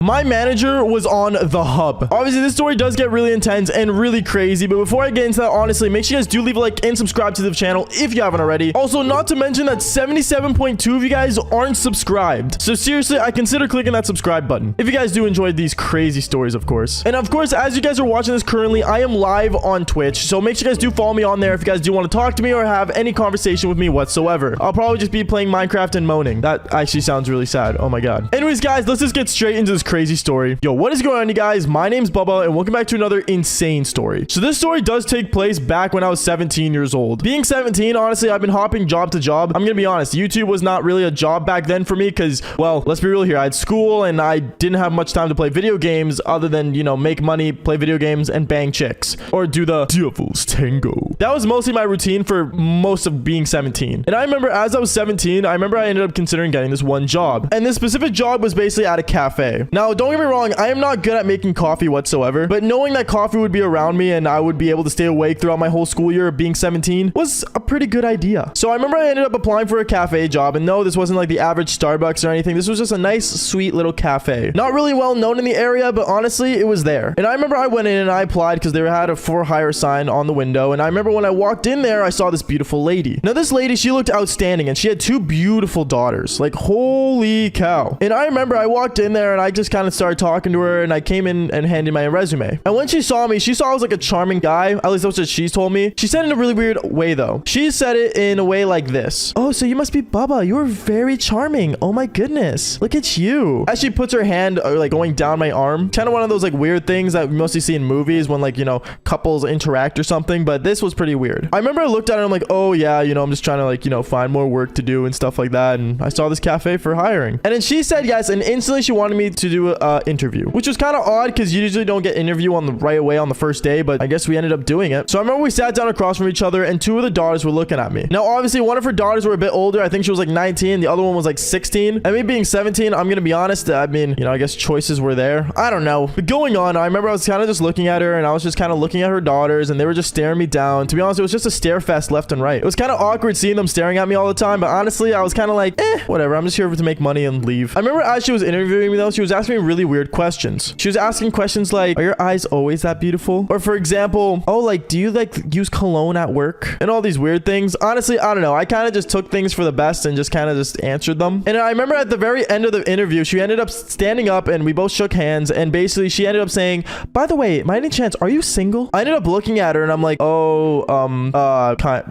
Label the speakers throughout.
Speaker 1: My manager was on the hub. Obviously, this story does get really intense and really crazy, but before I get into that, honestly, make sure you guys do leave a like and subscribe to the channel if you haven't already. Also, not to mention that 77.2 of you guys aren't subscribed. So seriously, I consider clicking that subscribe button if you guys do enjoy these crazy stories, of course. And of course, as you guys are watching this currently, I am live on Twitch, so make sure you guys do follow me on there if you guys do want to talk to me or have any conversation with me whatsoever. I'll probably just be playing Minecraft and moaning. That actually sounds really sad. Oh my god. Anyways, guys, let's just get straight into this crazy story. Yo, what is going on, you guys? My name's Bubba, and welcome back to another insane story. So this story does take place back when I was 17 years old. Being 17, honestly, I've been hopping job to job. I'm gonna be honest, YouTube was not really a job back then for me because, well, let's be real here. I had school and I didn't have much time to play video games other than, you know, make money, play video games, and bang chicks. Or do the devil's tango. That was mostly my routine for most of being 17. And I remember as I was 17, I ended up considering getting this one job. And this specific job was basically at a cafe. Now, don't get me wrong, I am not good at making coffee whatsoever, but knowing that coffee would be around me and I would be able to stay awake throughout my whole school year of being 17 was a pretty good idea. So I remember I ended up applying for a cafe job, and no, this wasn't like the average Starbucks or anything. This was just a nice, sweet little cafe. Not really well known in the area, but honestly, it was there. And I remember I went in and I applied because they had a for hire sign on the window. And I remember when I walked in there, I saw this beautiful lady. Now, this lady, she looked outstanding and she had two beautiful daughters. Like, holy cow. And I remember I walked in there and I just kind of started talking to her, and I came in and handed my resume. And when she saw me, she saw I was like a charming guy. At least that's what she told me. She said it in a really weird way though. She said it in a way like this. Oh, so you must be Bubba. You are very charming. Oh my goodness. Look at you. As she puts her hand like going down my arm. Kind of one of those like weird things that we mostly see in movies when like, you know, couples interact or something. But this was pretty weird. I remember I looked at her and I'm like, oh yeah, you know, I'm just trying to like, you know, find more work to do and stuff like that. And I saw this cafe for hiring. And then she said yes. And instantly she wanted me to do a interview, which was kind of odd because you usually don't get interview on the right away on the first day. But I guess we ended up doing it. So I remember we sat down across from each other and two of the daughters were looking at me. Now, obviously, one of her daughters were a bit older. I think she was like 19. The other one was like 16. And me being 17, I'm going to be honest. I mean, you know, I guess choices were there. I don't know. But going on, I remember I was kind of just looking at her and I was just kind of looking at her daughters and they were just staring me down. To be honest, it was just a stare fest left and right. It was kind of awkward seeing them staring at me all the time. But honestly, I was kind of like, whatever. I'm just here to make money and leave. I remember as she was interviewing me though, she was asking me really weird questions. She was asking questions like, are your eyes always that beautiful? Or for example, oh, like, do you like use cologne at work? And all these weird things. Honestly, I don't know. I kind of just took things for the best and just kind of just answered them. And I remember at the very end of the interview, she ended up standing up and we both shook hands. And basically she ended up saying, by the way, by any chance, are you single? I ended up looking at her and I'm like, oh,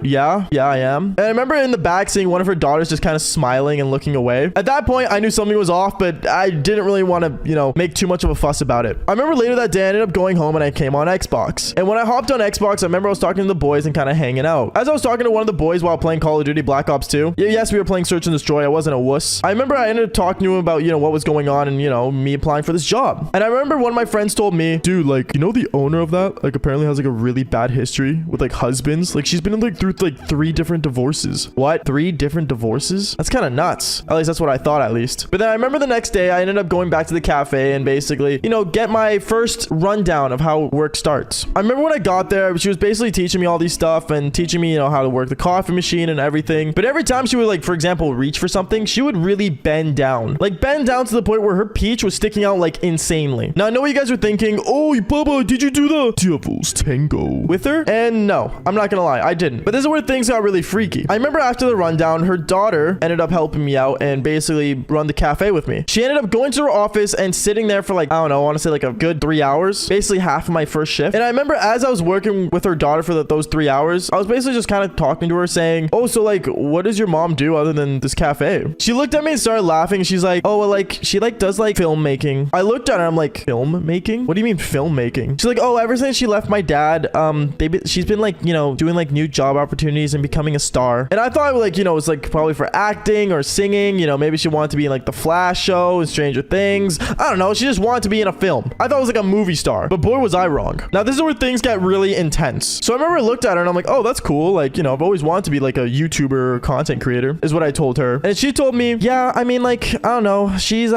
Speaker 1: yeah, I am. And I remember in the back seeing one of her daughters just kind of smiling and looking away. At that point, I knew something was off, but I didn't really want to, you know, make too much of a fuss about it. I remember later that day, I ended up going home and I came on Xbox. And when I hopped on Xbox, I remember I was talking to the boys and kind of hanging out. As I was talking to one of the boys while playing Call of Duty Black Ops 2. Yes, we were playing Search and Destroy. I wasn't a wuss. I remember I ended up talking to him about, you know, what was going on and, you know, me applying for this job. And I remember one of my friends told me, dude, like, you know, the owner of that, like, apparently has like a really bad history with like husbands. Like, she's been like through like 3 different divorces. What? 3 different divorces? That's kind of nuts. At least that's what I thought, at least. But then I remember the next day I ended up going back to the cafe and basically, you know, get my first rundown of how work starts. I remember when I got there, she was basically teaching me all these stuff and teaching me, you know, how to work the coffee machine and everything. But every time she would like, for example, reach for something, she would really bend down. Like bend down to the point where her peach was sticking out like insanely. Now I know what you guys are thinking. Oh, Bubba, did you do the devil's tango with her? And no, I'm not gonna lie, I didn't. But this is where things got really freaky. I remember after the rundown, her daughter ended up helping me out and basically run the cafe with me. She ended up going to her office and sitting there for like, I don't know, I want to say like a good 3 hours, basically half of my first shift. And I remember as I was working with her daughter for those 3 hours, I was basically just kind of talking to her saying, oh, so like, what does your mom do other than this cafe? She looked at me and started laughing. She's like, oh, well, like, she like does like filmmaking. I looked at her, I'm like, filmmaking? What do you mean filmmaking? She's like, oh, ever since she left my dad, she's been like, you know, doing like new job opportunities and becoming a star. And I thought like, you know, it's like probably for acting or singing, you know, maybe she wanted to be in like the Flash show and Stranger Things. I don't know. She just wanted to be in a film. I thought it was like a movie star, but boy, was I wrong. Now, this is where things get really intense. So I remember I looked at her and I'm like, oh, that's cool. Like, you know, I've always wanted to be like a YouTuber or content creator is what I told her. And she told me, yeah, I mean, like, I don't know. She's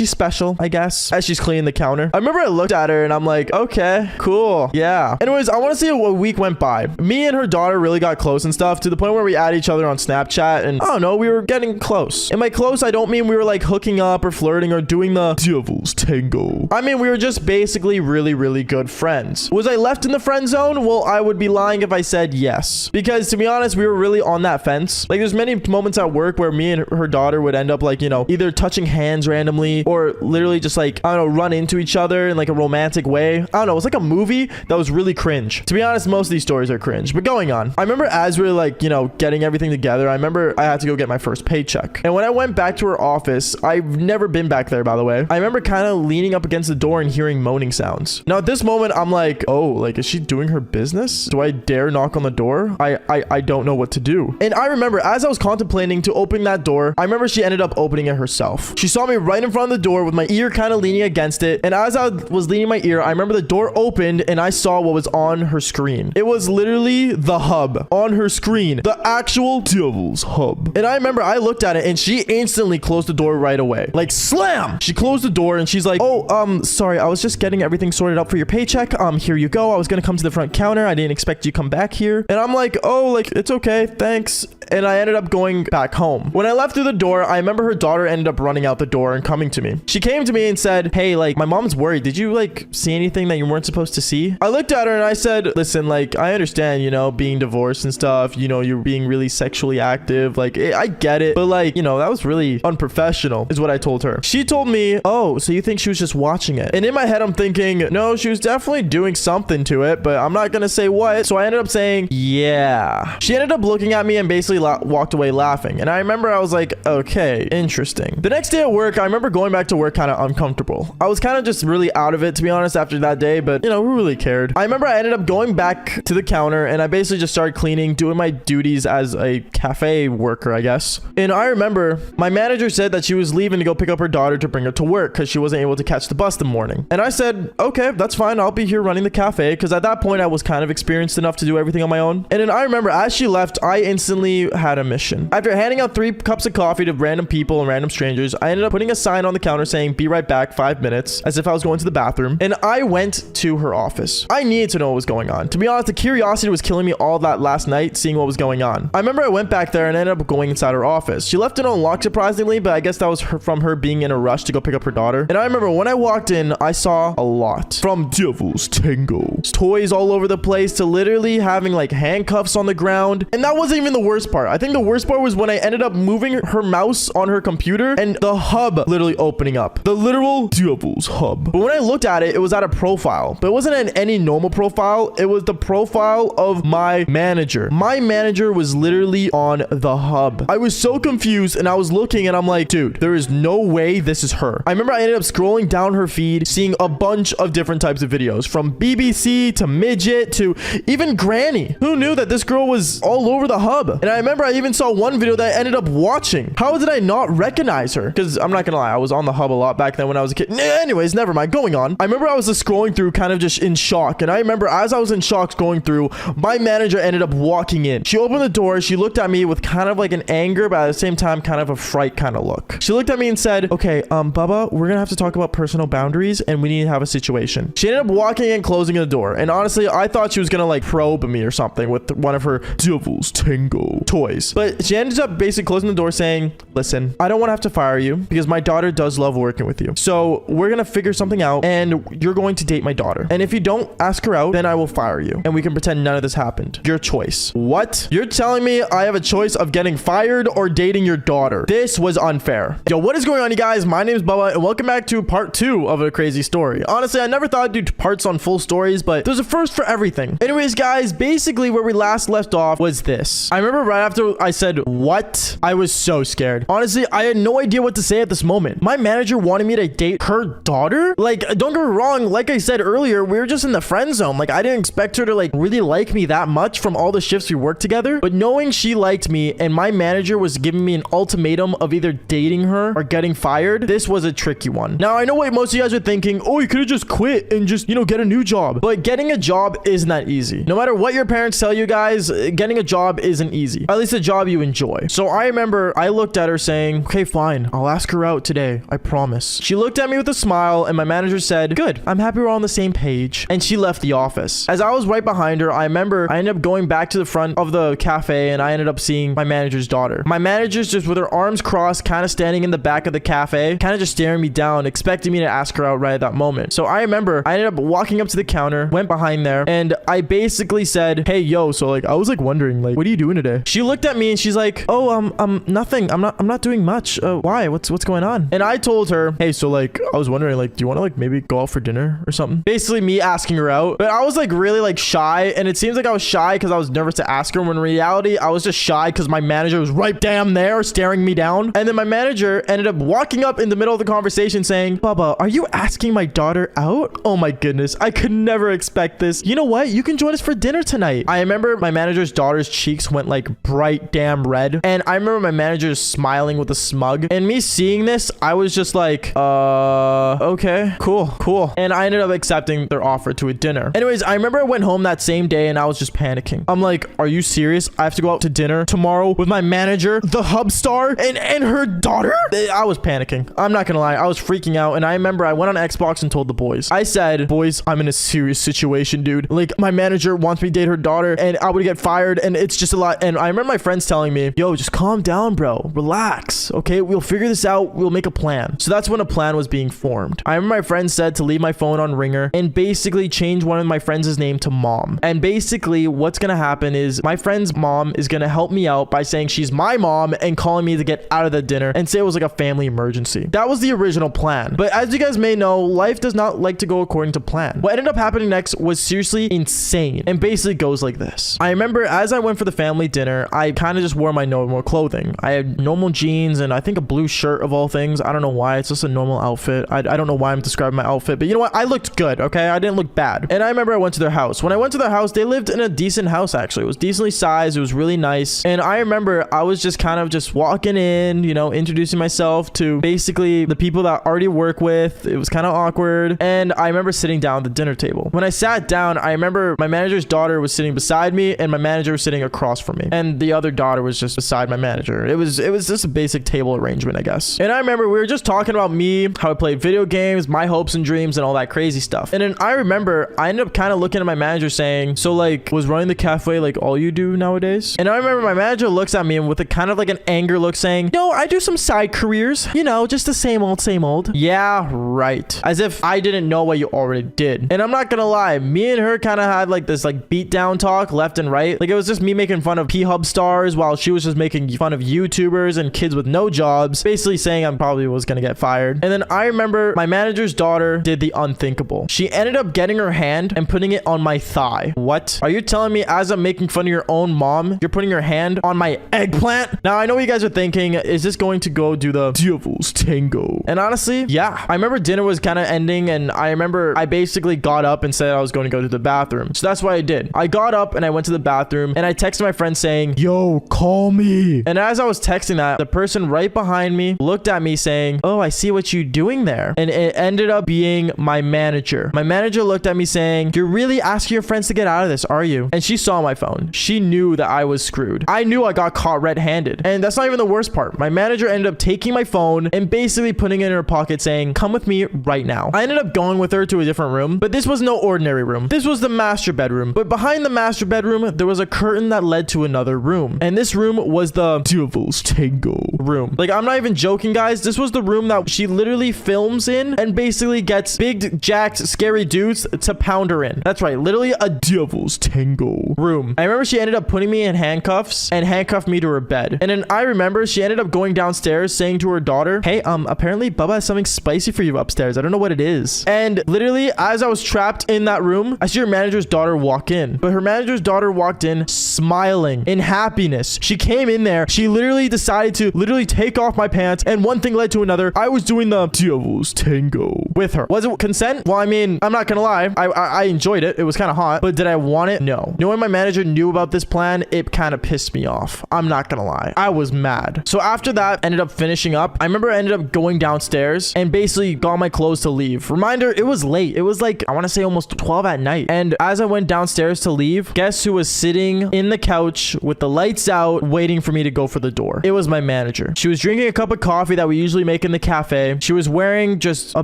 Speaker 1: special, I guess, as she's cleaning the counter. I remember I looked at her and I'm like, okay, cool. Yeah. Anyways, I want to see a week went by. Me and her daughter really got close and stuff to the point where we added each other on Snapchat and I don't know, we were getting close. And by close, I don't mean we were like hooking up or flirting or doing the devil's tango. I mean, we were just basically really, really good friends. Was I left in the friend zone? Well, I would be lying if I said yes. Because to be honest, we were really on that fence. Like, there's many moments at work where me and her daughter would end up like, you know, either touching hands randomly or literally just like, I don't know, run into each other in like a romantic way. I don't know. It was like a movie that was really cringe. To be honest, most of these stories are cringe. But going on, I remember as we were like, you know, getting everything together, I remember I had to go get my first paycheck. And when I went back to her office, I've never been back there, by the way. I remember kind of leaning up against the door and hearing moaning sounds. Now at this moment, I'm like, oh, like, is she doing her business? Do I dare knock on the door? I don't know what to do. And I remember as I was contemplating to open that door, I remember she ended up opening it herself. She saw me right in front of the door with my ear kind of leaning against it. And as I was leaning my ear, I remember the door opened and I saw what was on her screen. It was literally the hub on her screen, the actual devil's hub. And I remember I looked at it and she instantly closed the door right away. Like, slam! She closed the door and she's like, oh, sorry, I was just getting everything sorted out for your paycheck. Here you go. I was gonna come to the front counter. I didn't expect you to come back here. And I'm like, oh, like, it's okay, thanks. And I ended up going back home. When I left through the door, I remember her daughter ended up running out the door and coming to me. She came to me and said, hey, like, my mom's worried. Did you like see anything that you weren't supposed to see? I looked at her and I said, listen, like, I understand, you know, being divorced and stuff, you know, you're being really sexually active. Like, I get it. But like, you know, that was really unprofessional is what I told her. She told me, oh, so you think she was just watching it? And in my head, I'm thinking, no, she was definitely doing something to it, but I'm not gonna say what. So I ended up saying, yeah. She ended up looking at me and basically walked away laughing. And I remember I was like, okay, interesting. The next day at work, I remember going back to work kind of uncomfortable. I was kind of just really out of it, to be honest, after that day, but you know, who really cared? I remember I ended up going back to the counter and I basically just started cleaning, doing my duties as a cafe worker, I guess. And I remember my manager said that she was leaving to go pick up her daughter to bring her to work because she wasn't able to catch the bus in the morning. And I said, okay, that's fine. I'll be here running the cafe because at that point I was kind of experienced enough to do everything on my own. And then I remember as she left, I instantly had a mission. After handing out 3 cups of coffee to random people and random strangers, I ended up putting a sign on the counter saying, be right back, 5 minutes, as if I was going to the bathroom. And I went to her office. I needed to know what was going on. To be honest, the curiosity was killing me all that last night, seeing what was going on. I remember I went back there and ended up going inside her office. She left it unlocked surprisingly, but I guess that was from her being in a rush to go pick up her daughter. And I remember when I walked in, I saw a lot. From devil's tango, toys all over the place, to literally having like handcuffs on the ground. And that wasn't even the worst part. I think the worst part was when I ended up moving her mouse on her computer and the hub literally opening up. The literal devil's hub. But when I looked at it, it was at a profile. But it wasn't in any normal profile. It was the profile of my manager. My manager was literally on the hub. I was so confused and I was looking and I'm like, dude, there is no way this is her. I remember I ended up scrolling down her feed, seeing a bunch of different types of videos, from BBC to midget to even granny. Who knew that this girl was all over the hub? And I remember I even saw one video that I ended up watching. How did I not recognize her? Because I'm not gonna lie, I was on the hub a lot back then when I was a kid. Anyways, never mind, going on. I remember I was just scrolling through kind of just in shock. And I remember as I was in shock scrolling through, my manager ended up walking in. She opened the door. She looked at me with kind of like an anger, but at the same time, kind of a fright kind of look. She looked at me and said, okay, Bubba, we're gonna have to talk about personal boundaries and we need to have a situation. She ended up walking and closing the door. And honestly, I thought she was gonna like probe me or something with one of her devil's tango toys. But she ended up basically closing the door saying, listen, I don't want to have to fire you because my daughter does love working with you. So we're gonna figure something out and you're going to date my daughter. And if you don't ask her out, then I will fire you. And we can pretend none of this happened. Your choice. What? You're telling me I have a choice of getting fired or dating your daughter? This was unfair. Yo, what is going on, you guys? My name is Bubba and welcome back to part 2 of a crazy story. Honestly, I never thought I'd do parts on full stories, but there's a first for everything. Anyways, guys, basically where we last left off was this. I remember right after I said, what? I was so scared. Honestly, I had no idea what to say at this moment. My manager wanted me to date her daughter? Like, don't get me wrong. Like I said earlier, we were just in the friend zone. Like, I didn't expect her to like really like me that much from all the shifts we worked together. But knowing she liked me and my manager was giving me an ultimatum of either dating her or getting fired, this was a tricky one. Now, I know what most of you guys are thinking. Oh, you could have just quit and just, you know, get a new job. But getting a job isn't that easy. No matter what your parents tell you guys, getting a job isn't easy. at least a job you enjoy. So I remember I looked at her saying, okay, fine, I'll ask her out today, I promise. She looked at me with a smile, and my manager said, good, I'm happy we're on the same page. And she left the office. As I was right behind her, I remember I ended up going back to the front of the cafe, and I ended up seeing my manager's daughter. My manager's just with her arms crossed, kind of standing in the back of the cafe, kind of just staring me down, expecting me to ask her out right at that moment. So I remember I ended up walking up to the counter, went behind there, and I basically said, hey, yo, so like, I was like wondering, like, what are you doing today? She looked at me and she's like, oh, nothing. I'm not doing much. Why? What's going on? And I told her, hey, so like, I was wondering, like, do you want to like maybe go out for dinner or something? Basically me asking her out, but I was like really like shy, and it seems like I was shy because I was nervous to ask her, when in reality I was just shy because my manager was right damn there staring me down. And then my manager ended up walking up in the middle of the conversation saying, Bubba, are you asking my daughter out? Oh my goodness, I could never expect this. You know what? You can join us for dinner tonight. I remember my manager's daughter's cheeks went like bright damn red, and I remember my manager just smiling with a smug, and me seeing this, I was just like, okay, cool. And I ended up accepting their offer to a dinner. Anyways, I remember I went home that same day and I was just panicking. I'm like, are you serious? I have to go out to dinner tomorrow with my manager, the Hubstar, and her daughter? I was panicking. I'm not gonna lie. I was freaking out. And I remember I went on Xbox and told the boys. I said, boys, I'm in a serious situation, dude. Like, my manager wants me to date her daughter and I would get fired, and it's just a lot. And I remember my friends telling me, yo, just calm down, bro. Relax. Okay, we'll figure this out. We'll make a plan. So that's when a plan was being formed. I remember my friend said to leave my phone on ringer and basically change one of my friends' name to mom. And basically what's gonna happen is my friend's mom is gonna help me out by saying she's my mom and calling me to get out of the dinner and say it was like a family emergency. That was the original plan. But as you guys may know, life does not like to go according to plan. What ended up happening next was seriously insane, and basically goes like this. I remember as I went for the family dinner, I kind of just wore my normal clothing. I had normal jeans and I think a blue shirt of all things. I don't know why. It's just a normal outfit. I don't know why I'm describing my outfit, but you know what? I looked good, okay? I didn't look bad. And I remember I went to their house. When I went to their house, they lived in a decent house, actually. It was decently sized. It was really nice. And I remember I was just kind of just walking in, you know, introducing myself to basically the people that I already work with. It was kind of awkward. And I remember sitting down at the dinner table. When I sat down, I remember my manager's daughter was sitting beside me and my manager was sitting across from me. And the other daughter was just beside my manager. It was just a basic table arrangement, I guess. And I remember we were just talking about me, how I played video games, my hopes and dreams, and all that crazy stuff. And then I remember I ended up kind of looking at my manager saying, so like, was running the cafe like all you do nowadays? And I remember my manager looks at me and with a kind of like an anger look saying, no, I do some side careers, you know, just the same old. Yeah, right. As if I didn't know what you already did. And I'm not gonna lie, me and her kind of had like this like beat down talk left and right. Like, it was just me making fun of Hubstars while she was just making fun of YouTubers and kids with no jobs, basically saying I probably was gonna get fired. And then I remember my manager's daughter did the unthinkable. She ended up getting her hand and putting it on my thigh. What? Are you telling me as I'm making fun of your own mom, you're putting your hand on my eggplant? Now, I know what you guys are thinking, is this going to go do the devil's tango? And honestly, yeah. I remember dinner was kind of ending and I remember I basically got up and said I was going to go to the bathroom. So that's what I did. I got up and I went to the bathroom and I texted my friend saying, yo, call me. And as I was texting that, the person right behind me looked at me saying, oh, I see what you're doing there. And it ended up being my manager. My manager looked at me saying, you're really asking your friends to get out of this, are you? And she saw my phone. She knew that I was screwed. I knew I got caught red-handed. And that's not even the worst part. My manager ended up taking my phone and basically putting it in her pocket saying, come with me right now. I ended up going with her to a different room, but this was no ordinary room. This was the master bedroom. But behind the master bedroom, there was a curtain that led to another room. And this room was the devil's tango room. Like, I'm not even joking, guys. This was the room that she literally films in and basically gets big, jacked, scary dudes to pound her in. That's right. Literally a devil's tango room. I remember she ended up putting me in handcuffs and handcuffed me to her bed. And then I remember she ended up going downstairs saying to her daughter, hey, apparently Bubba has something spicy for you upstairs. I don't know what it is. And literally, as I was trapped in that room, I see her manager's daughter walk in. But her manager's daughter walked in smiling in happiness. She came in there. She literally decided to literally take off my pants, and one thing led to another. I was doing the devil's tango with her. Was it consent? Well, I mean, I'm not gonna lie. I enjoyed it. It was kind of hot, but did I want it? No. Knowing my manager knew about this plan, it kind of pissed me off. I'm not gonna lie. I was mad. So after that, ended up finishing up. I remember I ended up going downstairs and basically got my clothes to leave. Reminder, it was late. It was like, I want to say almost 12 at night. And as I went downstairs to leave, guess who was sitting in the couch with the lights out waiting for me to go for the door? It was my manager. She was drinking a cup of coffee that we usually make in the cafe. She was wearing just a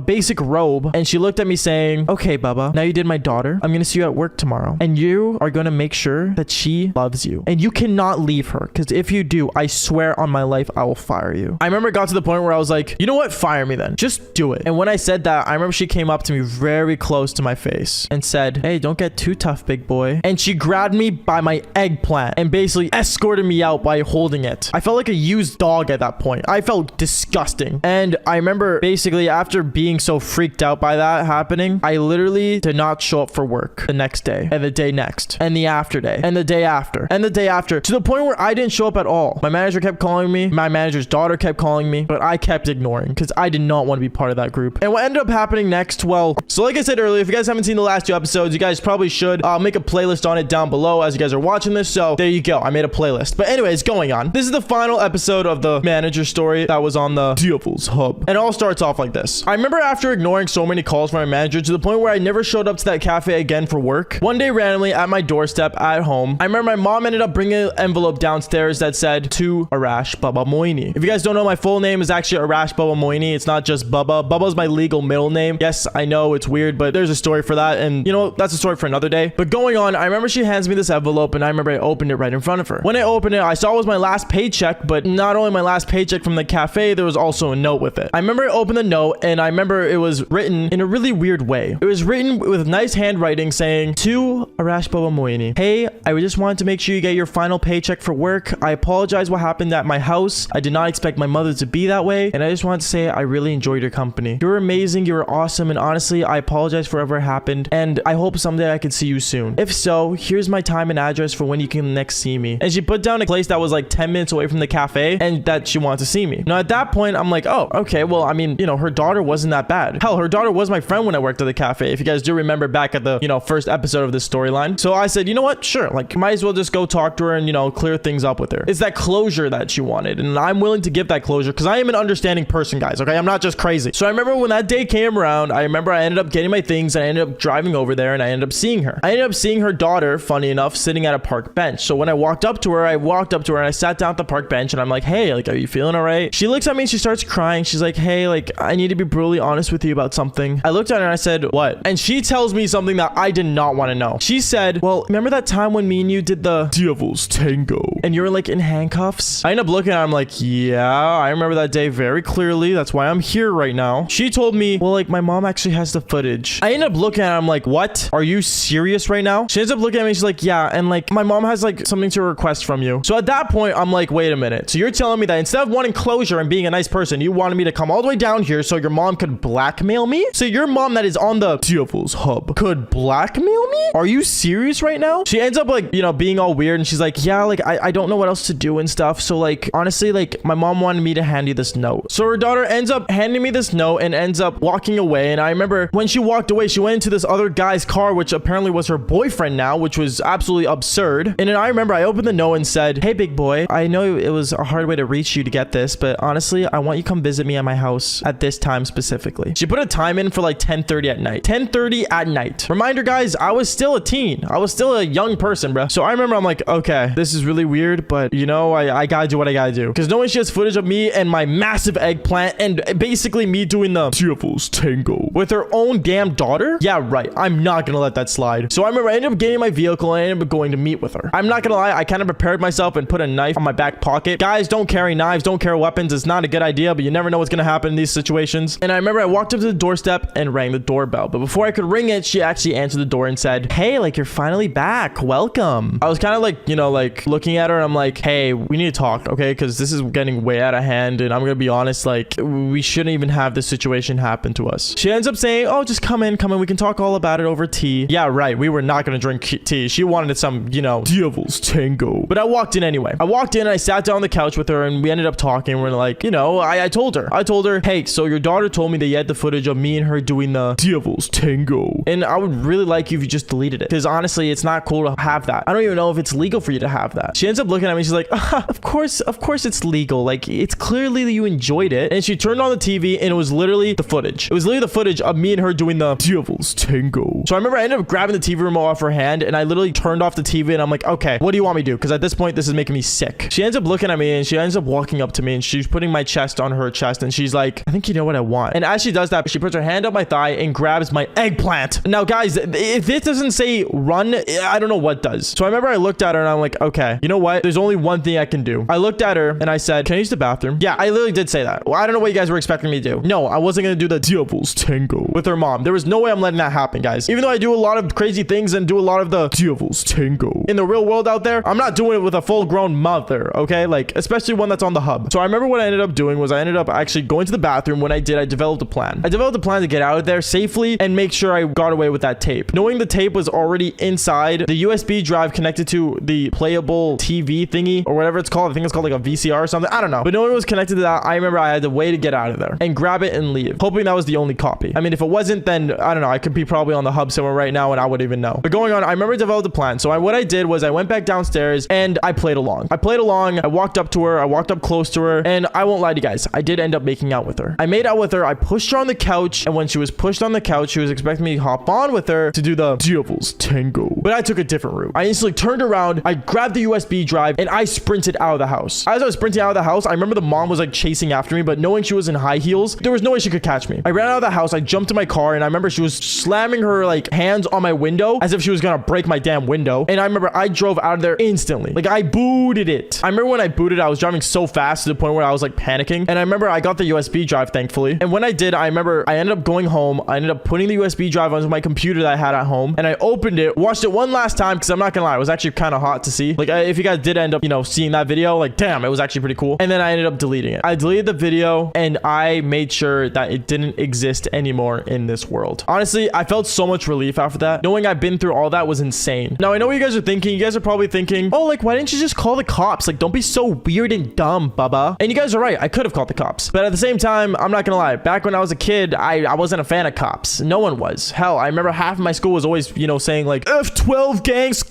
Speaker 1: basic robe, and she looked at me saying, okay, Bubba, now you did my daughter. I'm gonna see you at work tomorrow, and you are gonna make sure that she loves you, and you cannot leave her, because if you do, I swear on my life, I will fire you. I remember it got to the point where I was like, you know what? Fire me then. Just do it. And when I said that, I remember she came up to me very close to my face and said, hey, don't get too tough, big boy. And she grabbed me by my eggplant and basically escorted me out by holding it. I felt like a used dog at that point. I felt disgusting. And I remember basically after being so freaked out by that happening, I literally did not show up for work the next day and the day next and the after day and the day after and the day after, to the point where I didn't show up at all. My manager kept calling me. My manager's daughter kept calling me, but I kept ignoring because I did not want to be part of that group. And what ended up happening next, well, so like I said earlier, if you guys haven't seen the last two episodes, you guys probably should. I'll make a playlist on it down below as you guys are watching this. So there you go. I made a playlist. But anyways, going on. This is the final episode of the manager story that was on the Devil's Hub. And it all starts off like this. I remember after ignoring so many calls from my manager to the point where I never showed up to that cafe again for work, one day randomly at my doorstep at home, I remember my mom ended up bringing an envelope downstairs that said, to Arash Baba Moini. If you guys don't know, my full name is actually Arash Baba Moini. It's not just Bubba. Bubba's my legal middle name. Yes, I know it's weird, but there's a story for that. And you know, that's a story for another day. But going on, I remember she hands me this envelope and I remember I opened it right in front of her. When I opened it, I saw it was my last paycheck, but not only my last paycheck from the cafe, there was also a note with it. I remember I opened the note and I remember it was written in a really weird way. It was written with nice handwriting saying, to Arash Baba Moini. Hey, I just wanted to make sure you get your final paycheck for work. I apologize what happened at my house. I did not expect my mother to be that way. And I just wanted to say I really enjoyed your company. You were amazing. You were awesome. And honestly, I apologize for whatever happened. And I hope someday I can see you soon. If so, here's my time and address for when you can next see me. And she put down a place that was like 10 minutes away from the cafe and that she wanted to see me. Now at that point, I'm like, oh, okay. Well, I mean, you know, her daughter wasn't that bad. Hell, her daughter was my friend when I worked at the cafe. If you guys do remember back at the, you know, first episode of this storyline. So I said, you know what? Sure. Like, might as well just go talk to her and, you know, clear things up with her. It's that closure that she wanted. And I'm willing to give that closure because I am an understanding person, guys. Okay. I'm not just crazy. So I remember when that day came around, I remember I ended up getting my things and I ended up driving over there and I ended up seeing her. I ended up seeing her daughter, funny enough, sitting at a park bench. So when I walked up to her, and I sat down at the park bench and I'm like, hey, like, are you feeling all right? She looks at me and she starts crying. She's like, hey, like, I need to be brutally honest with you about something. I looked at her and I said, what? And she tells me something that I did not want to know. She said, well, remember that time when me and you did the Devil's Tango and you were like in handcuffs? I ended up looking at her. I'm like, yeah, I remember that day very clearly. That's why I'm here right now. She told me, well, like, my mom actually has the footage. I ended up looking at her. I'm like, what? Are you serious right now? She ends up looking at me. She's like, yeah. And like, my mom has like something to request from you. So at that point, I'm like, wait a minute. So you're telling me that instead of wanting closure and being a nice person, you wanted me to come all the way down here so your mom could blackmail me? So your mom that is on the Devil's Hub could blackmail me? Are you serious right now? She ends up like, you know, being all weird. And she's like, yeah, like, I don't know what else to do and stuff. So like, honestly, like, my mom wanted me to hand you this note. So her daughter ends up handing me this note and ends up walking away. And I remember when she walked away, she went into this other guy's car, which apparently was her boyfriend now, which was absolutely absurd. And then I remember I opened the note and said, hey, big boy, I know it was a hard way to reach you to get this, but honestly, I want you to come visit me at my house at this time specifically. She put a time in for like 10:30 at night. 10:30 at night. Reminder, guys, I was still a teen. I was still a young person, bro. So I remember I'm like, okay, this is really weird, but you know, I gotta do what I gotta do. Because no one she has footage of me and my massive eggplant and basically me doing the Devil's Tango with her own damn daughter. Yeah, right. I'm not gonna let that slide. So I remember I ended up getting my vehicle and I ended up going to meet with her. I'm not gonna lie, I kind of prepared myself and put a knife on my back pocket. Guys, don't carry knives, don't carry weapons. It's not a good idea, but you never know what's gonna happen in these situations. And I remember I walked up to the doorstep and rang the doorbell. But before I could ring it, she actually answered the door and said, hey, like, you're finally back. Welcome. I was kind of like, you know, like looking at her and I'm like, hey, we need to talk, okay? Because this is getting way out of hand. And I'm gonna be honest, like, we shouldn't even have this situation happen to us. She ends up saying, oh, just come in. We can talk all about it over tea. Yeah, right. We were not gonna drink tea. She wanted some, you know, Devil's Tango. But I walked in anyway. I walked in and I sat down on the couch with her and we ended up talking. We're like, you know, I told her, hey, so your daughter told me that you had the footage of me and her doing the Devil's Tango, and I would really like you if you just deleted it, because honestly, it's not cool to have that. I don't even know if it's legal for you to have that. She ends up looking at me. She's like, of course it's legal. Like, it's clearly that you enjoyed it. And she turned on the TV, and it was literally the footage. It was literally the footage of me and her doing the Devil's Tango. So I remember I ended up grabbing the TV remote off her hand, and I literally turned off the TV, and I'm like, okay, what do you want me to do? Because at this point, this is making me sick. She ends up looking at me, and she ends up walking up to me, and she's putting my chest on her chest, and she's like, I think you know what I want. And as she does that, she puts her hand up my thigh and grabs my eggplant. Now, guys, if this doesn't say run, I don't know what does. So I remember I looked at her, and I'm like, okay, you know what? There's only one thing I can do. I looked at her, and I said, can I use the bathroom? Yeah, I literally did say that. Well, I don't know what you guys were expecting me to do. No, I wasn't going to do the Devil's Tango with her mom. There was no way I'm letting that happen, guys. Even though I do a lot of crazy things and do a lot of the Devil's Tango in the real world out there, I'm not doing it with a full-grown mother, okay? Like, especially one that's on the hub. So I remember what I ended up doing was I ended up actually going to the bathroom. When I did, I developed a plan. I developed a plan to get out of there safely and make sure I got away with that tape. Knowing the tape was already inside the USB drive connected to the playable TV thingy or whatever it's called. I think it's called like a VCR or something. I don't know. But knowing it was connected to that, I remember I had a way to get out of there and grab it and leave, hoping that was the only copy. I mean, if it wasn't, then I don't know. I could be probably on the hub somewhere right now and I wouldn't even know. But going on, I remember I developed a plan. So what I did was I went back downstairs and I played along. I walked up to her. I walked up close to her, and I won't lie to you guys, I did end up making out with her. I made out with her. I pushed her on the couch, and when she was pushed on the couch, she was expecting me to hop on with her to do the Devil's Tango. But I took a different route. I instantly turned around, I grabbed the USB drive, and I sprinted out of the house. As I was sprinting out of the house, I remember the mom was like chasing after me, but knowing she was in high heels, there was no way she could catch me. I ran out of the house, I jumped in my car, and I remember she was slamming her like hands on my window as if she was gonna break my damn window. And I remember I drove out of there instantly. Like, I booted it. I remember when I booted, I was driving so fast to the point where I was like panicking. And I remember I got the USB drive, thankfully. And when I did, I remember I ended up going home. I ended up putting the USB drive onto my computer that I had at home, and I opened it, watched it one last time, because I'm not gonna lie, it was actually kind of hot to see. Like, if you guys did end up, you know, seeing that video, like, damn, it was actually pretty cool. And then I ended up deleting it. I deleted the video, and I made sure that it didn't exist anymore in this world. Honestly, I felt so much relief after that. Knowing I've been through all that was insane. Now, I know what you guys are thinking. You guys are probably thinking, oh, like, why didn't you just call the cops? Like, don't be so weird and dumb, bubba. And you guys are right. I could have called the cops. But at the same time, I'm not gonna lie. Back when I was a kid, I wasn't a fan of cops. No one was. Hell, I remember half of my school was always, you know, saying like F12 gangs,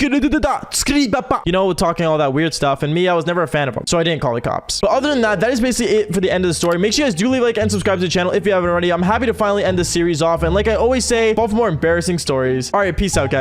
Speaker 1: you know, talking all that weird stuff. And me, I was never a fan of them. So I didn't call the cops. But other than that, that is basically it for the end of the story. Make sure you guys do leave a like and subscribe to the channel if you haven't already. I'm happy to finally end this series off. And like I always say, fall for more embarrassing stories. All right, peace out, guys.